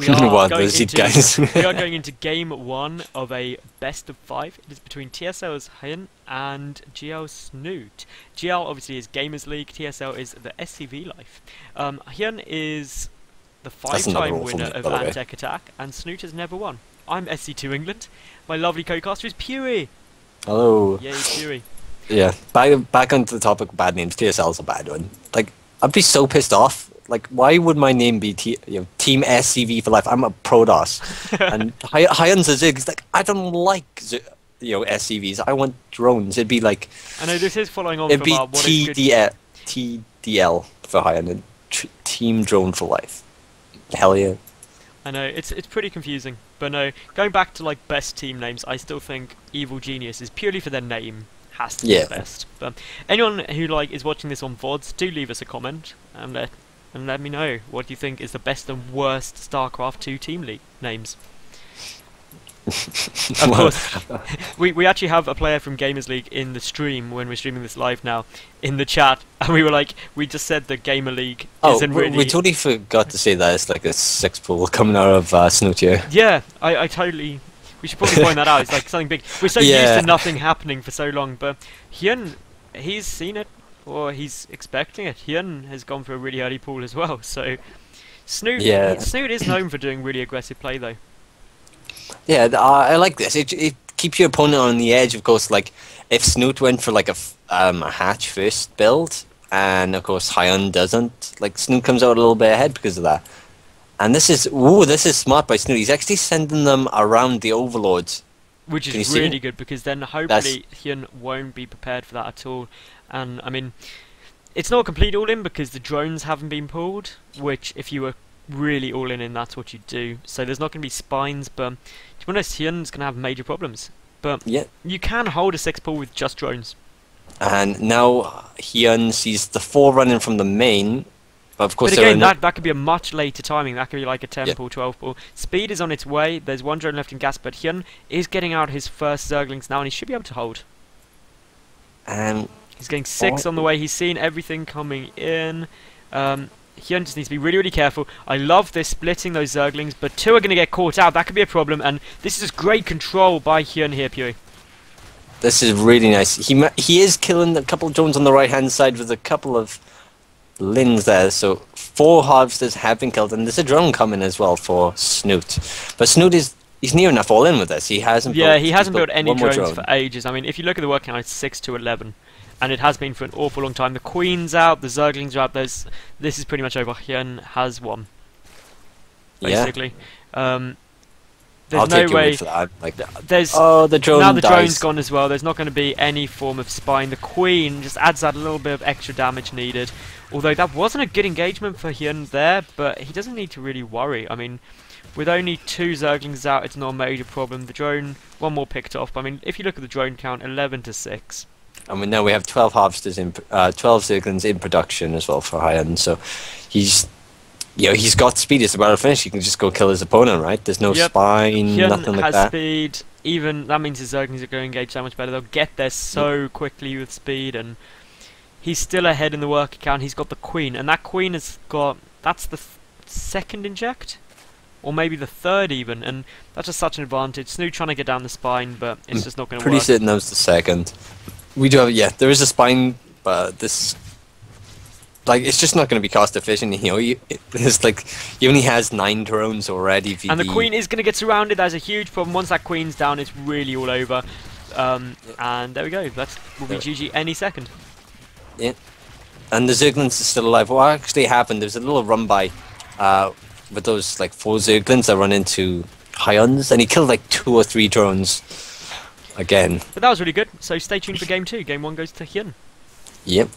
We are Well, going those into guys. we are going into game 1 of a best of 5. It is between TSLHyuN and GLSnute. GL obviously is Gamers League. TSL is the SCV life. Hyun is the 5-time winner of AntecAttack, and Snute has never won. I'm SC2 England. My lovely co-caster is Pewee. Hello. Yay, Pewee. Yeah, back onto the topic of bad names. TSL's a bad one. Like, I'd be so pissed off. Like, why would my name be Team SCV for life? I'm a Protoss. And Hyun's a Zig. It's like, I don't like SCVs. I want drones. It'd be like... I know this is following on it'd from be what is good... TDL for Hyun and Team Drone for life. Hell yeah. I know, it's pretty confusing. But no, going back to like best team names, I still think Evil Genius is purely for their name. Has to be the best. But anyone who is watching this on VODs, do leave us a comment and let me know what you think is the best and worst StarCraft 2 team names. Of course, we actually have a player from Gamers League in the stream when we're streaming this live now in the chat, and we were like, we just said the Gamer League isn't really... we totally forgot to say that it's like a 6 pool coming out of Snute here. Yeah, I totally... We should probably point that out. It's like something big. We're so used to nothing happening for so long, but Hyun, he's seen it, or he's expecting it. Hyun has gone for a really early pool as well, so... Snute is known for doing really aggressive play, though. Yeah, I like this. It keeps your opponent on the edge, of course. Like, if Snute went for like a hatch first build, and of course Hyun doesn't, like Snute comes out a little bit ahead because of that. And this is smart by Snute. He's actually sending them around the overlords, which is really good, because then hopefully Hyun won't be prepared for that at all. And I mean, it's not a complete all-in because the drones haven't been pulled, which if you were really all-in, that's what you do. So there's not going to be spines, but to be honest, Hyun's going to have major problems. But you can hold a 6 pull with just drones. And now Hyun sees the 4 running from the main. Of course, but again, that could be a much later timing. That could be like a 10 pull, 12 pull. Speed is on its way. There's 1 drone left in gas, but Hyun is getting out his first Zerglings now, and he should be able to hold. He's getting 6 on the way. He's seen everything coming in. Hyun just needs to be really, really careful. I love this, splitting those Zerglings, but 2 are going to get caught out. That could be a problem, and this is just great control by Hyun here, Pewee. This is really nice. He is killing a couple of drones on the right-hand side with a couple of Lins there, so 4 harvesters have been killed, and there's a drone coming as well for Snute. But Snute he's near enough all in with this. He hasn't built any drones for ages. I mean, if you look at the work count, it's 6 to 11. And it has been for an awful long time. The Queen's out, the Zerglings are out. This is pretty much over. Hyun has won, basically. There's no way. For that. Like, the drone now the drone's gone as well. There's not going to be any form of spine. The Queen just adds that little bit of extra damage needed. Although that wasn't a good engagement for Hyun there, but he doesn't need to really worry. I mean, with only 2 Zerglings out, it's not a major problem. The drone, 1 more picked off. I mean, if you look at the drone count, 11 to 6. I mean, now we have 12 harvesters 12 Zerglings in production as well for Hyun. So he's got speed. It's about to finish. He can just go kill his opponent, right? There's no spine, nothing like that. Hyun has speed. Even that means his Zerglings are going to engage so much better. They'll get there so quickly with speed, and he's still ahead in the work account. He's got the Queen, and that Queen has got, that's the 2nd inject, or maybe the 3rd even, and that's just such an advantage. Snute trying to get down the spine, but it's just not going to work. Pretty certain that was the 2nd. We do have, there is a spine, but this, like, it's just not going to be cost efficient. It's like he only has 9 drones already. And the Queen is going to get surrounded. That's a huge problem. Once that Queen's down, it's really all over. And there we go. That will be GG any second. Yeah. And the Zerglings are still alive. What actually happened? There's a little run by with those like 4 Zerglings that run into Hyun's, and he killed like 2 or 3 drones again. But that was really good. So stay tuned for game 2. Game 1 goes to Hyun. Yep.